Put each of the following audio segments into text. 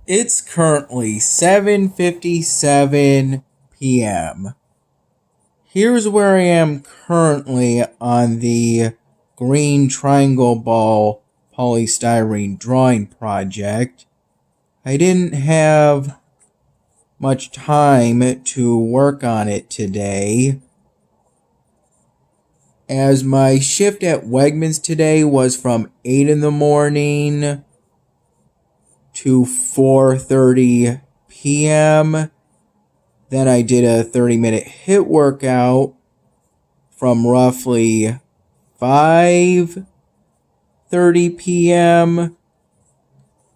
It's currently 7:57 p.m. Here's where I am currently on the green triangle ball polystyrene drawing project. I didn't have much time to work on it today, as my shift at Wegmans today was from 8 in the morning to 4:30 p.m. Then I did a 30-minute HIIT workout from roughly 5:30 p.m.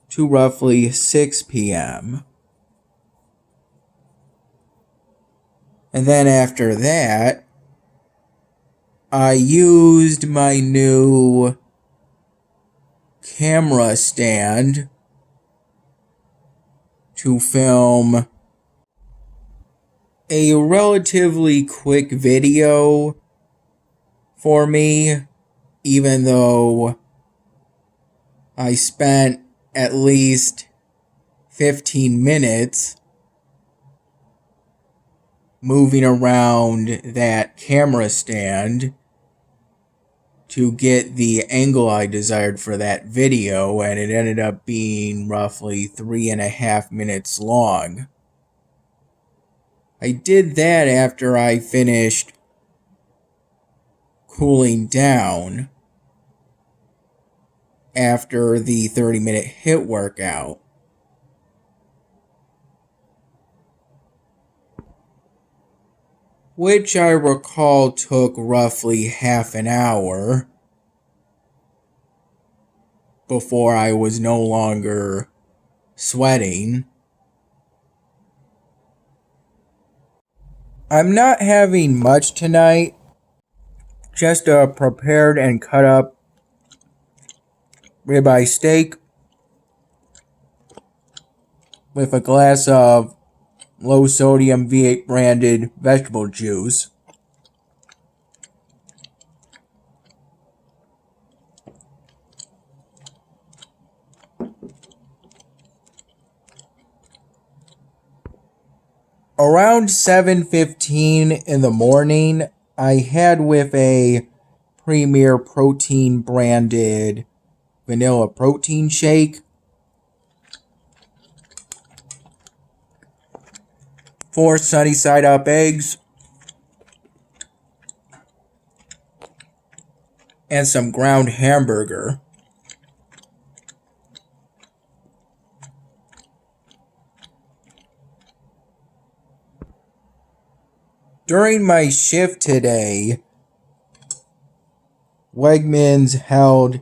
to roughly 6 p.m. And then after that, I used my new camera stand to film a relatively quick video for me, even though I spent at least 15 minutes moving around that camera stand to get the angle I desired for that video, and it ended up being roughly 3.5 minutes long. I did that after I finished cooling down after the 30-minute HIIT workout. Which I recall took roughly half an hour before I was no longer sweating. I'm not having much tonight, just a prepared and cut up ribeye steak with a glass of low sodium V8 branded vegetable juice. Around 7:15 in the morning, I had with a Premier Protein branded vanilla protein shake, 4 sunny side up eggs, and some ground hamburger. During my shift today, Wegmans held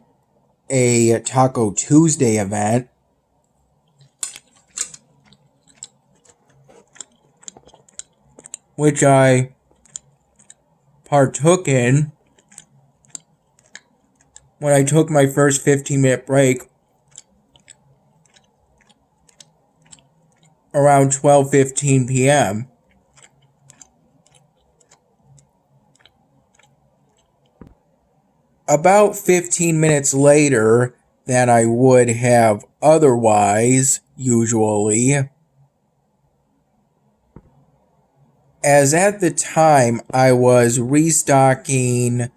a Taco Tuesday event, which I partook in when I took my first 15-minute break around 12:15 p.m. About 15 minutes later than I would have otherwise, usually, as at the time I was restocking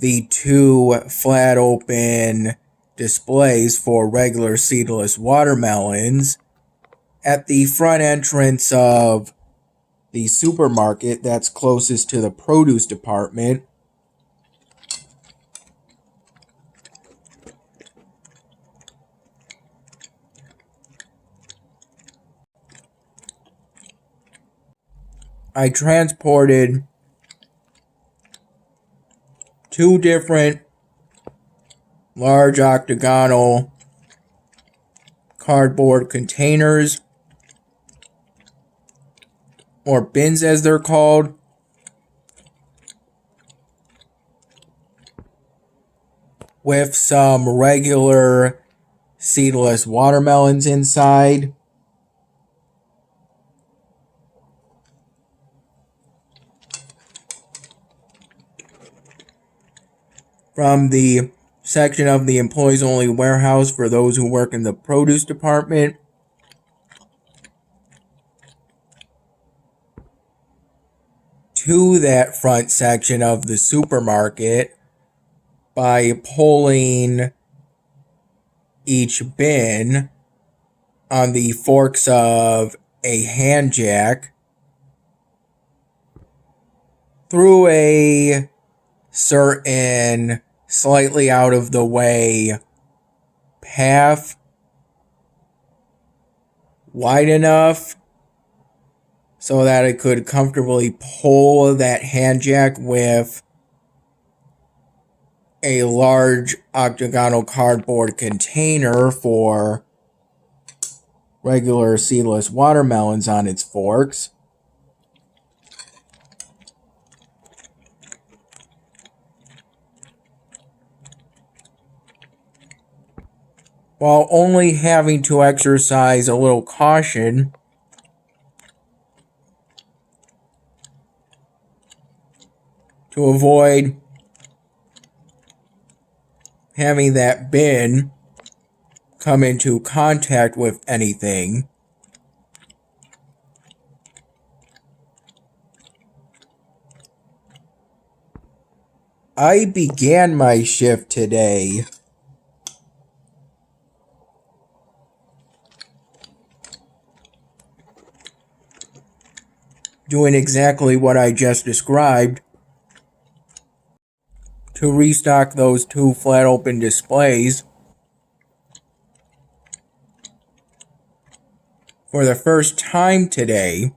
the 2 flat open displays for regular seedless watermelons at the front entrance of the supermarket that's closest to the produce department. I transported 2 different large octagonal cardboard containers, or bins as they're called, with some regular seedless watermelons inside. From the section of the employees only warehouse for those who work in the produce department, to that front section of the supermarket by pulling each bin on the forks of a hand jack through a certain slightly out of the way path wide enough so that it could comfortably pull that hand jack with a large octagonal cardboard container for regular seedless watermelons on its forks. While only having to exercise a little caution to avoid having that bin come into contact with anything. I began my shift today doing exactly what I just described to restock those 2 flat open displays. For the first time today,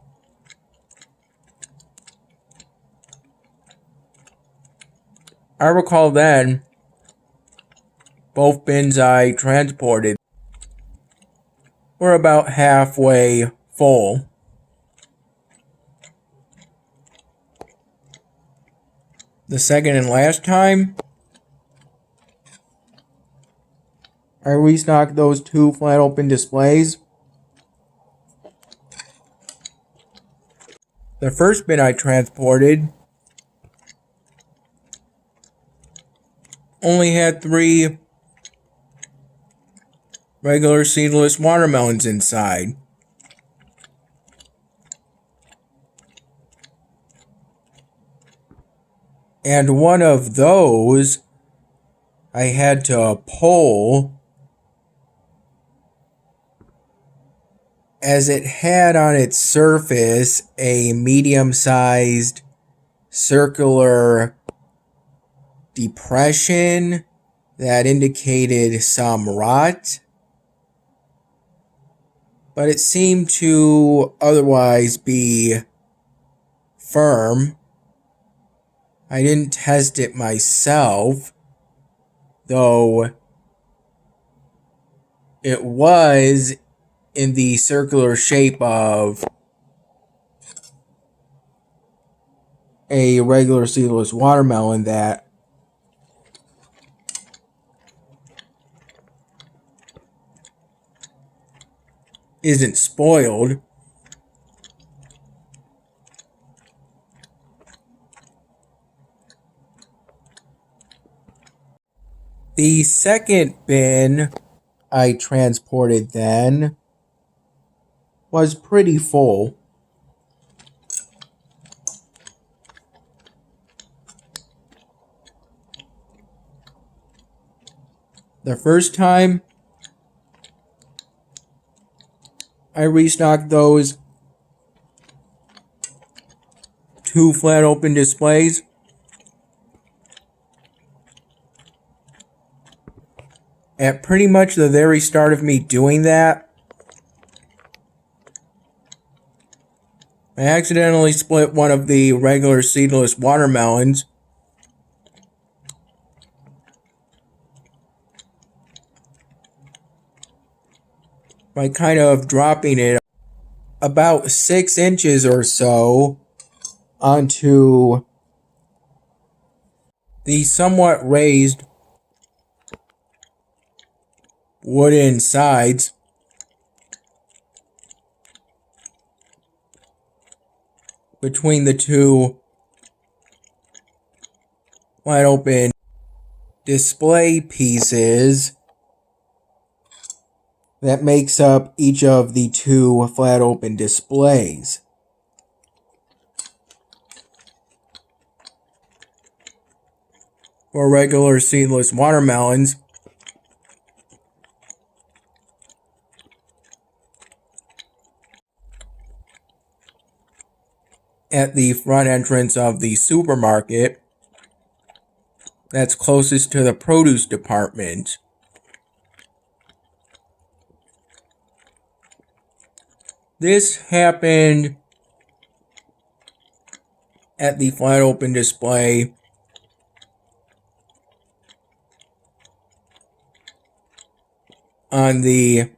I recall then both bins I transported were about halfway full. The second and last time I restocked those 2 flat open displays, the first bin I transported only had 3 regular seedless watermelons inside. And one of those I had to pull as it had on its surface a medium-sized circular depression that indicated some rot, but it seemed to otherwise be firm. I didn't test it myself, though it was in the circular shape of a regular seedless watermelon that isn't spoiled. The second bin I transported then was pretty full. The first time I restocked those 2 flat open displays, at pretty much the very start of me doing that, I accidentally split one of the regular seedless watermelons by kind of dropping it about 6 inches or so onto the somewhat raised wooden sides between the 2 wide open display pieces that makes up each of the 2 flat open displays. for regular seedless watermelons. At the front entrance of the supermarket that's closest to the produce department. This happened at the flat open display on the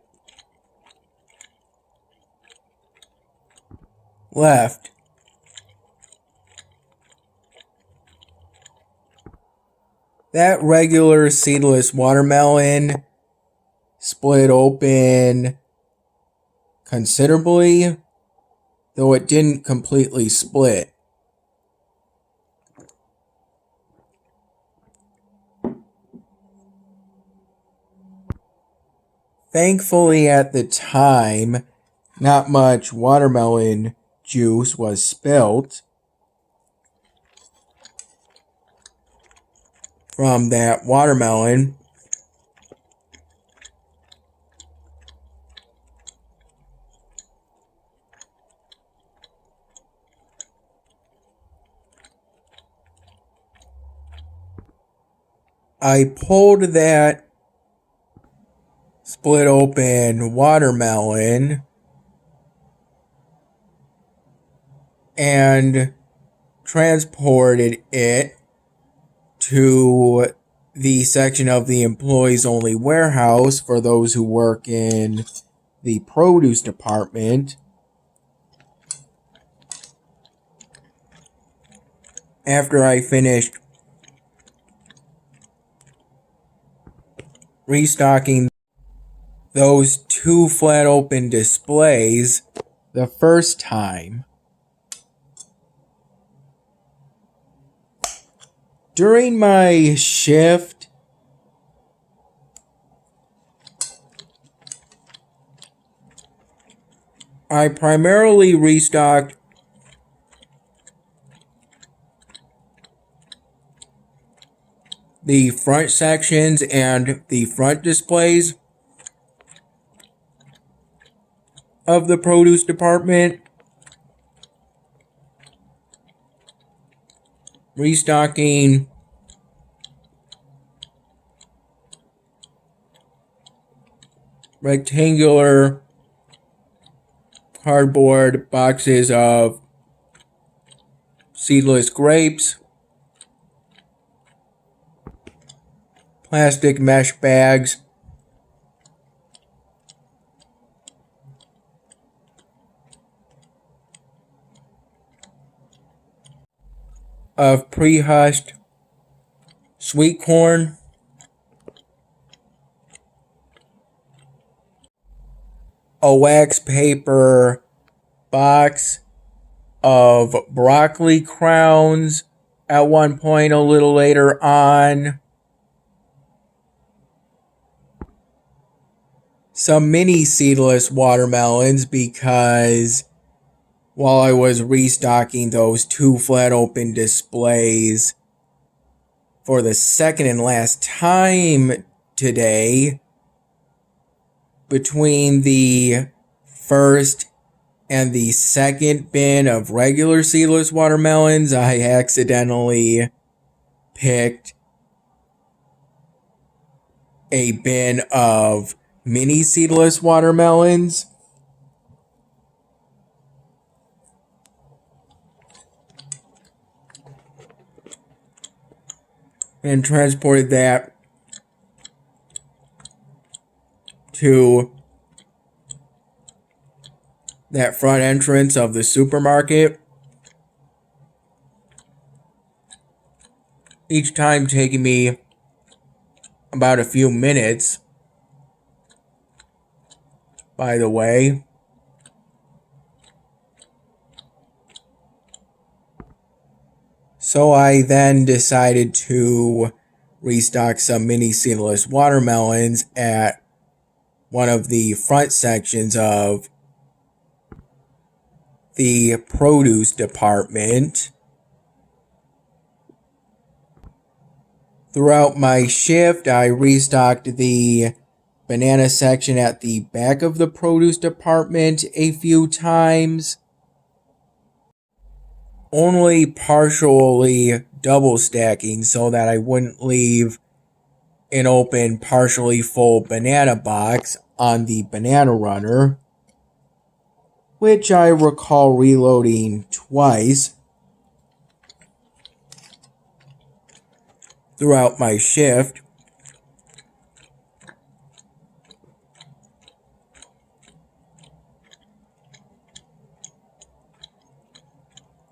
left. That regular seedless watermelon split open considerably, though it didn't completely split. Thankfully, at the time, not much watermelon juice was spilt from that watermelon. I pulled that split open watermelon and transported it to the section of the employees only warehouse for those who work in the produce department. After I finished restocking those two flat open displays the first time. During my shift, I primarily restocked the front sections and the front displays of the produce department, restocking rectangular cardboard boxes of seedless grapes, plastic mesh bags of pre-hushed sweet corn, a wax paper box of broccoli crowns at one point a little later on, some mini seedless watermelons, because while I was restocking those two flat open displays for the second and last time today, between the first and the second bin of regular seedless watermelons, I accidentally picked a bin of mini seedless watermelons. And transported that to that front entrance of the supermarket. Each time taking me about a few minutes, by the way. So I then decided to restock some mini seedless watermelons at one of the front sections of the produce department. Throughout my shift, I restocked the banana section at the back of the produce department a few times. Only partially double stacking so that I wouldn't leave an open partially full banana box on the banana runner, which I recall reloading twice throughout my shift.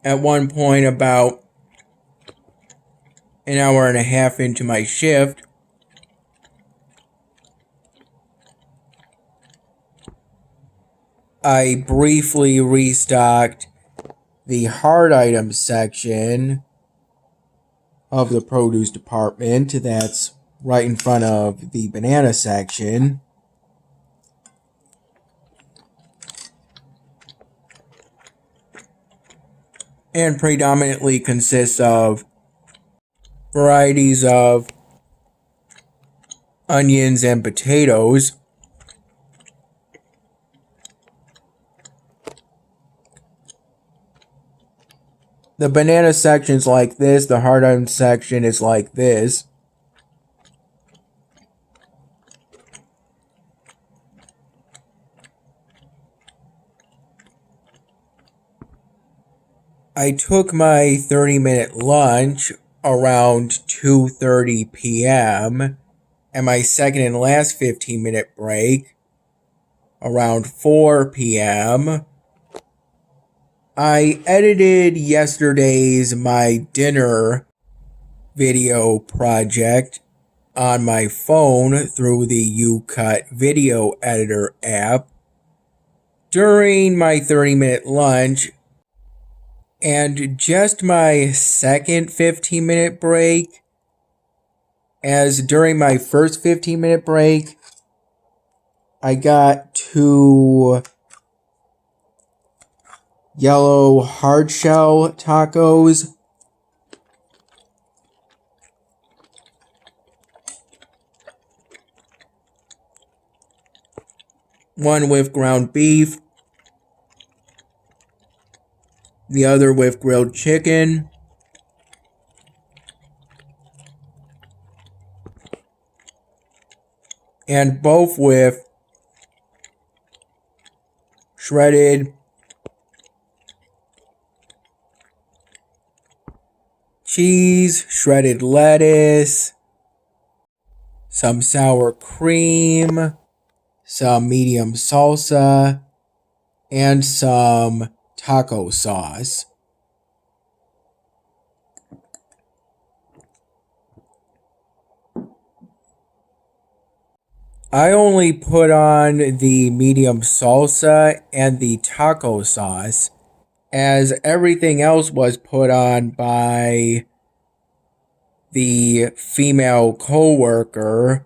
At one point, about an hour and a half into my shift, I briefly restocked the hard items section of the produce department that's right in front of the banana section. And predominantly consists of varieties of onions and potatoes. The banana section's like this, the hard items section is like this. I took my 30-minute lunch around 2:30 p.m. and my second and last 15-minute break around 4 p.m. I edited yesterday's My Dinner video project on my phone through the YouCut video editor app during my 30-minute lunch, and just my second 15-minute break, as during my first 15-minute break, I got 2 yellow hard shell tacos. One with ground beef, the other with grilled chicken. And both with shredded cheese, shredded lettuce, some sour cream, some medium salsa, and some taco sauce. I only put on the medium salsa and the taco sauce, as everything else was put on by the female co-worker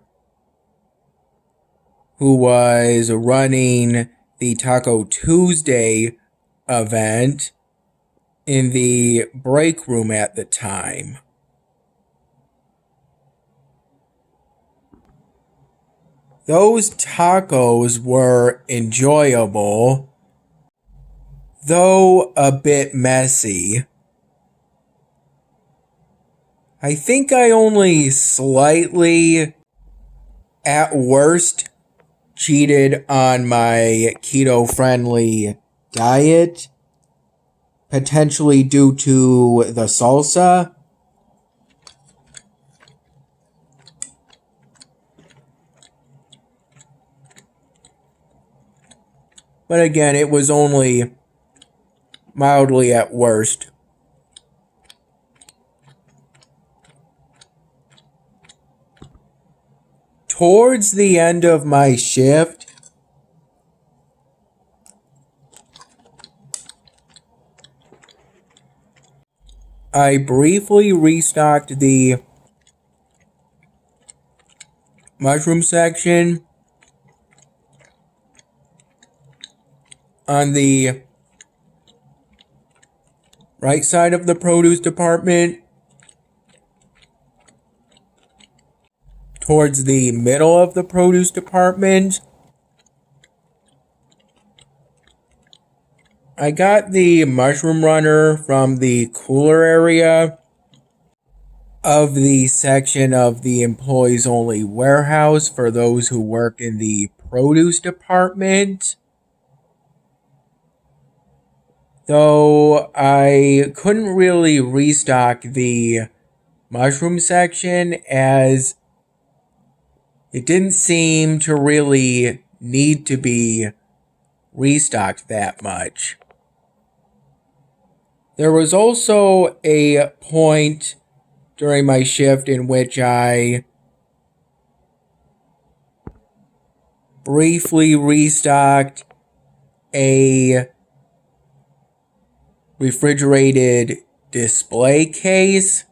who was running the Taco Tuesday event in the break room at the time. Those tacos were enjoyable, though a bit messy. I think I only slightly, at worst, cheated on my keto-friendly diet, potentially due to the salsa. But again, it was only mildly at worst. Towards the end of my shift, I briefly restocked the mushroom section on the right side of the produce department. towards the middle of the produce department. I got the mushroom runner from the cooler area of the section of the employees only warehouse for those who work in the produce department. Though I couldn't really restock the mushroom section as it didn't seem to really need to be restocked that much. There was also a point during my shift in which I briefly restocked a refrigerated display case,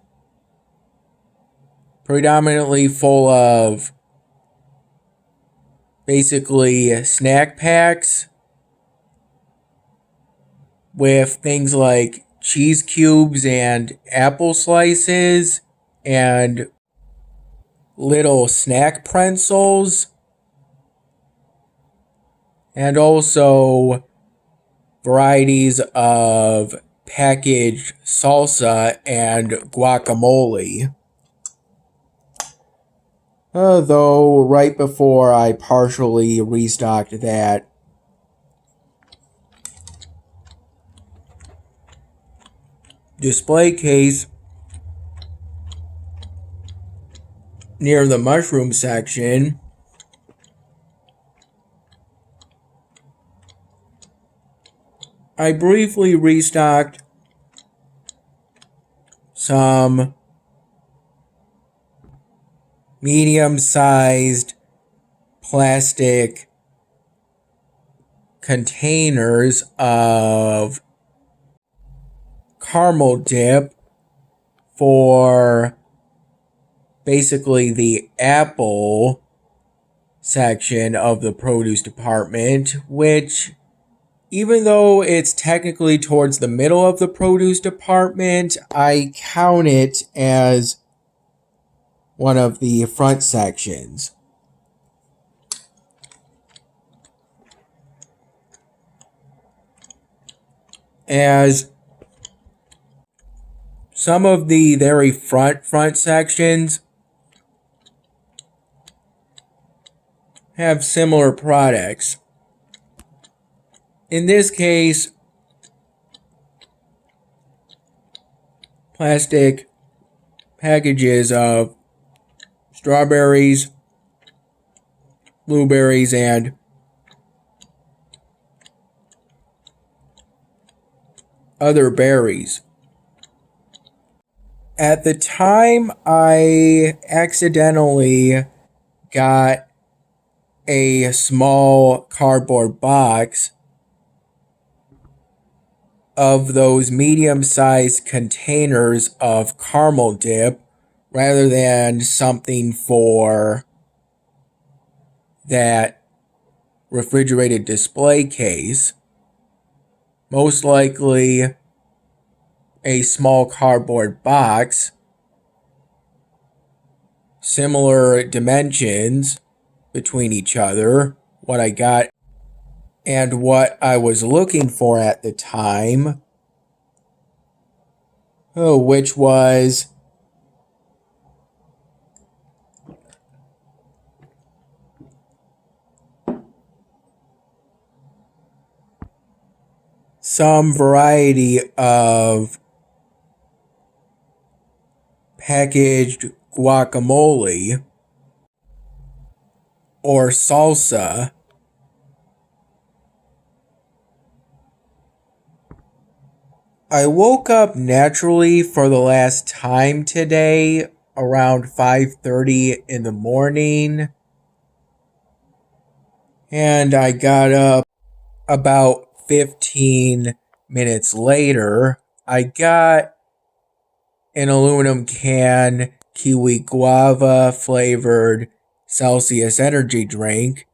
predominantly full of basically snack packs with things like cheese cubes and apple slices and little snack pretzels, and also varieties of packaged salsa and guacamole. Though right before I partially restocked that display case near the mushroom section, I briefly restocked some medium-sized plastic containers of caramel dip for basically the apple section of the produce department, which, even though it's technically towards the middle of the produce department, I count it as one of the front sections. As some of the very front sections have similar products. In this case, plastic packages of strawberries, blueberries, and other berries. At the time, I accidentally got a small cardboard box of those medium-sized containers of caramel dip rather than something for that refrigerated display case. Most likely a small cardboard box, similar dimensions between each other, what I got and what I was looking for at the time, which was some variety of packaged guacamole or salsa. I woke up naturally for the last time today around 5:30 in the morning, and I got up about 15 minutes later. I got an aluminum can kiwi guava flavored Celsius energy drink.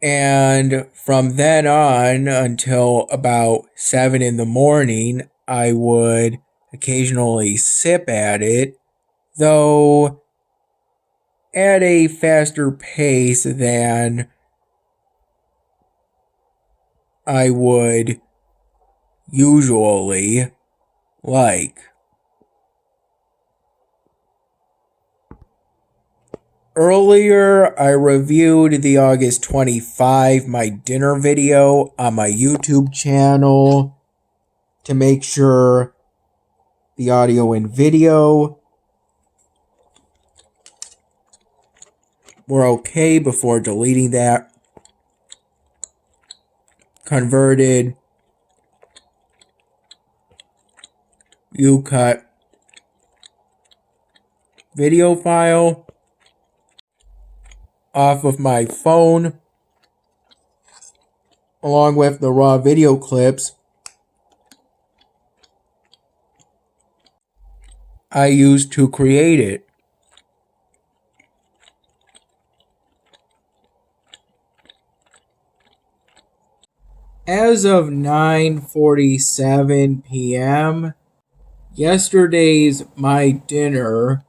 And from then on until about 7 in the morning, I would occasionally sip at it, though at a faster pace than I would usually like. Earlier, I reviewed the August 25, my dinner video on my YouTube channel to make sure the audio and video were okay before deleting that. Converted U-Cut video file off of my phone along with the raw video clips I used to create it. As of 9:47 p.m., yesterday's My Dinner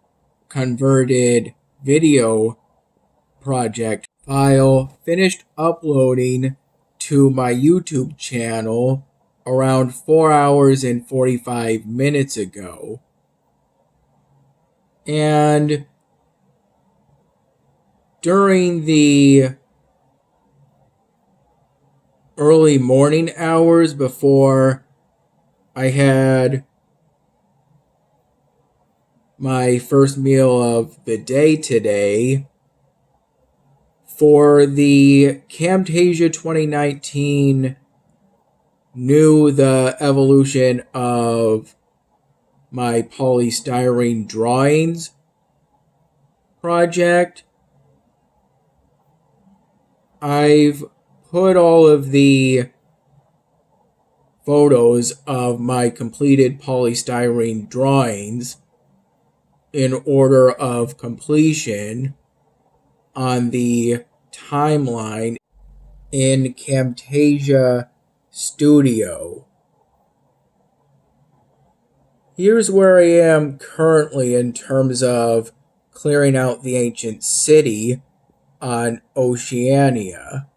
converted video project file finished uploading to my YouTube channel around 4 hours and 45 minutes ago. And during the early morning hours before I had my first meal of the day today, for the Camtasia 2019 New the Evolution of My Polystyrene Drawings project, I've put all of the photos of my completed polystyrene drawings in order of completion on the timeline in Camtasia Studio. Here's where I am currently in terms of clearing out the ancient city on Oceania.